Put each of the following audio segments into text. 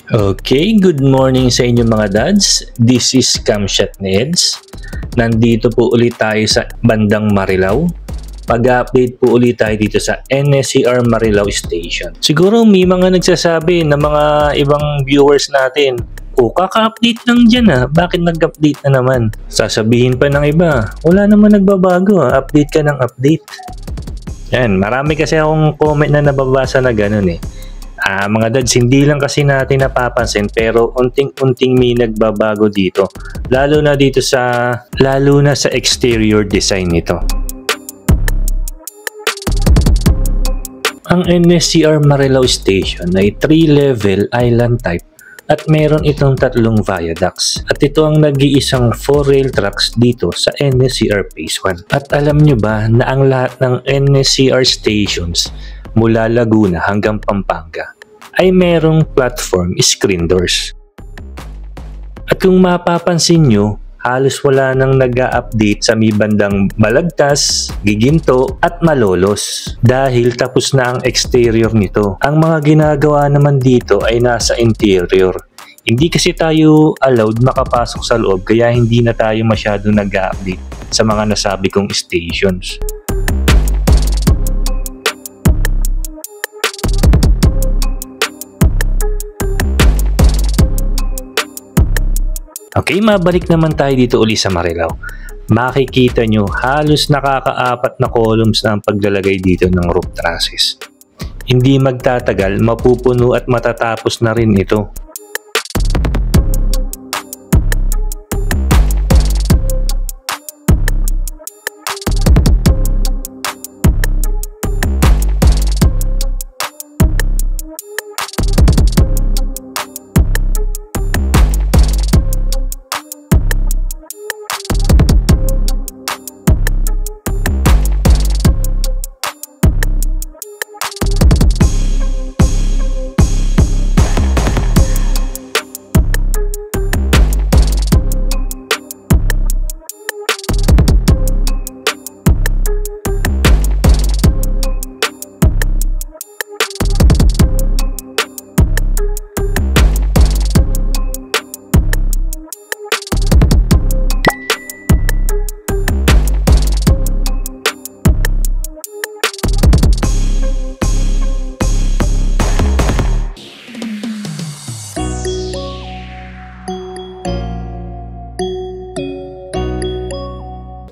Okay, good morning sa inyo mga dads. This is Camshot Neds. Nandito po ulit tayo sa bandang Marilao. Pag-update po ulit tayo dito sa NSCR Marilao Station. Siguro may mga nagsasabi na mga ibang viewers natin, kaka-update lang dyan bakit nag-update na naman? Sasabihin pa ng iba, wala naman nagbabago update ka ng update. Yan, marami kasi akong comment na nababasa na ganun mga dads, hindi lang kasi natin napapansin pero unting-unting may nagbabago dito. Lalo na sa exterior design nito. Ang NSCR Marilao Station ay 3-level island type at meron itong 3 viaducts. At ito ang nag-iisang 4-rail tracks dito sa NSCR Phase 1. At alam nyo ba na ang lahat ng NSCR stations mula Laguna hanggang Pampanga ay merong platform screen doors. At kung mapapansin nyo, halos wala nang nag-a-update sa may bandang Balagtas, Giginto at Malolos dahil tapos na ang exterior nito. Ang mga ginagawa naman dito ay nasa interior. Hindi kasi tayo allowed makapasok sa loob kaya hindi na tayo masyado nag-a-update sa mga nasabi kong stations. Okay, mabalik naman tayo dito uli sa Marilao. Makikita nyo, halos nakaka-4 na columns na ang paglalagay dito ng roof trusses. Hindi magtatagal, mapupuno at matatapos na rin ito.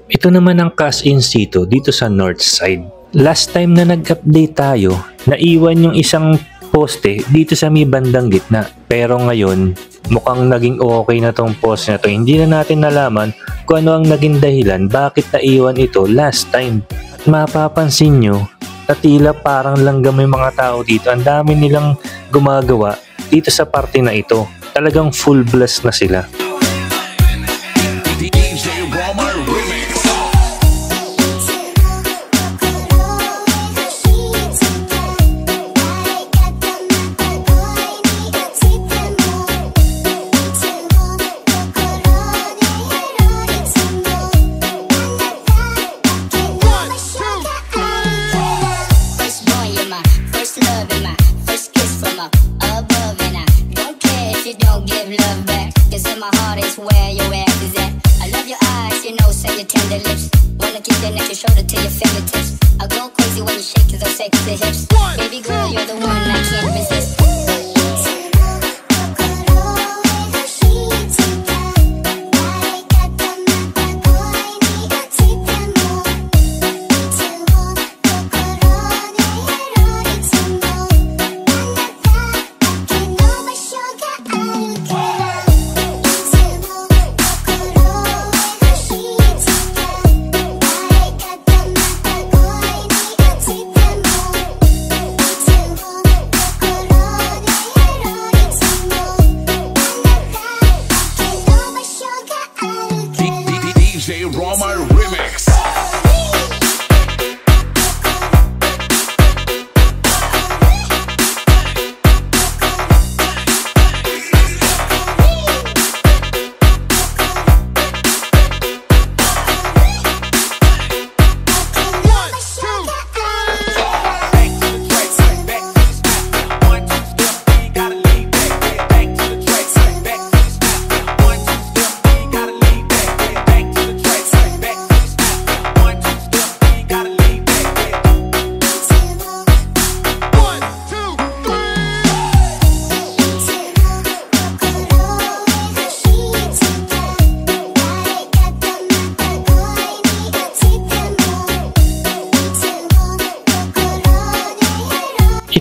Ito naman ang cash-in situ dito sa north side. Last time na nag-update tayo, naiwan yung isang poste dito sa may bandang gitna. Pero ngayon, mukhang naging okay na tong poste na to. Hindi na natin nalaman kung ano ang naging dahilan bakit naiwan ito last time. At mapapansin nyo, na tila parang langgam yung mga tao dito. Ang dami nilang gumagawa dito sa parte na ito. Talagang full blast na sila. Baby girl, you're the one I can't resist.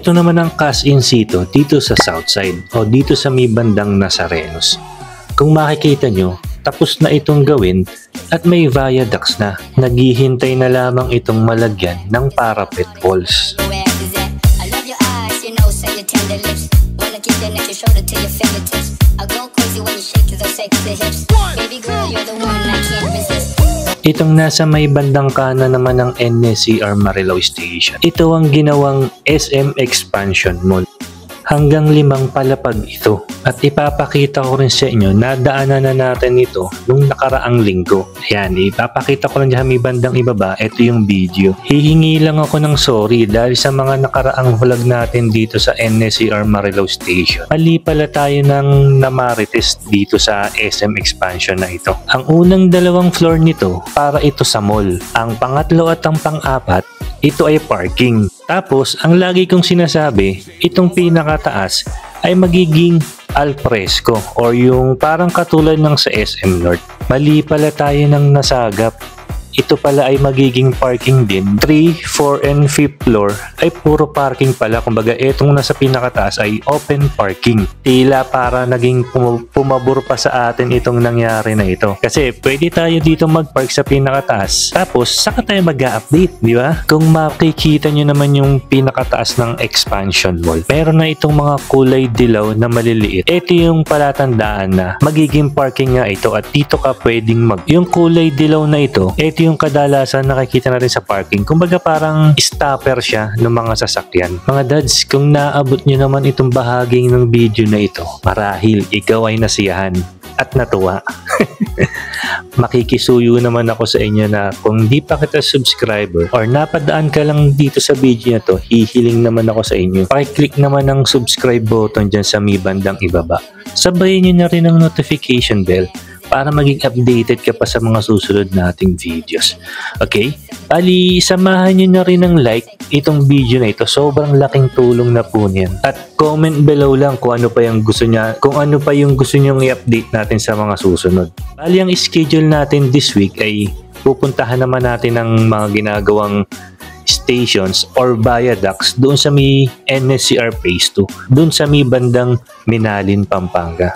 Ito naman ang cash-in sito dito sa south side o dito sa may bandang Nazarenos. Kung makikita nyo, tapos na itong gawin at may viaducts na. Naghihintay na lamang itong malagyan ng parapet walls. Where is it? I love your eyes, you know, say your tender lips. Wanna keep your neck, your shoulder to your fingertips. I'll go crazy when you shake those sexy hips. Baby girl, you're the one I can't resist. Itong nasa may bandang kanan naman ng NSCR Marilao Station. Ito ang ginawang SM Expansion Mall. Hanggang 5 palapag ito. At ipapakita ko rin sa inyo, nadaanan na natin ito nung nakaraang linggo. Ayan, ipapakita ko lang dyan may bandang ibaba. Ito yung video. Hihingi lang ako ng sorry dahil sa mga nakaraang vlog natin dito sa NSCR Marilao Station. Mali pala tayo ng namarites dito sa SM Expansion na ito. Ang unang 2 floor nito, para ito sa mall. Ang pangatlo at ang pang-apat, ito ay parking. Tapos, ang lagi kong sinasabi, itong pinakataas ay magiging alfresco or yung parang katulad ng sa SM North. Mali pala tayo ng nasagap. Ito pala ay magiging parking din. 3, 4, and 5th floor ay puro parking pala. Kumbaga, itong nasa pinakataas ay open parking. Tila para naging pumabor pa sa atin itong nangyari na ito. Kasi pwede tayo dito mag-park sa pinakataas. Tapos, saka tayo mag-update, di ba? Kung makikita nyo naman yung pinakataas ng expansion mall, meron na itong mga kulay dilaw na maliliit. Ito yung palatandaan na magiging parking nga ito at dito ka pwedeng yung kulay dilaw na ito yung kadalasan nakikita natin sa parking. Kumbaga parang stopper siya ng mga sasakyan. Mga dads, kung naabot nyo naman itong bahaging ng video na ito, marahil ikaw ay nasiyahan at natuwa. Makikisuyo naman ako sa inyo na kung di pa kita subscriber or napadaan ka lang dito sa video na to, hihiling naman ako sa inyo. Pakiclick naman ang subscribe button dyan sa may bandang ibaba. Sabayin nyo na rin ang notification bell para maging updated ka pa sa mga susunod nating videos. Okay? Bali, samahan nyo na rin ng like itong video na ito. Sobrang laking tulong na po niyan. At comment below lang kung ano pa yung gusto nyong i-update natin sa mga susunod. Bali, ang schedule natin this week ay pupuntahan naman natin ng mga ginagawang stations or viaducts doon sa may NSCR Phase 2. Doon sa may bandang Minalin, Pampanga.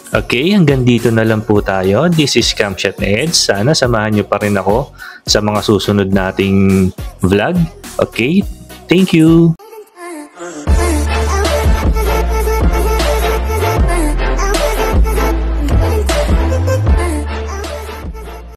Okay, hanggang dito na lang po tayo. This is Camshot Eds. Sana samahan nyo pa rin ako sa mga susunod nating vlog. Okay, thank you!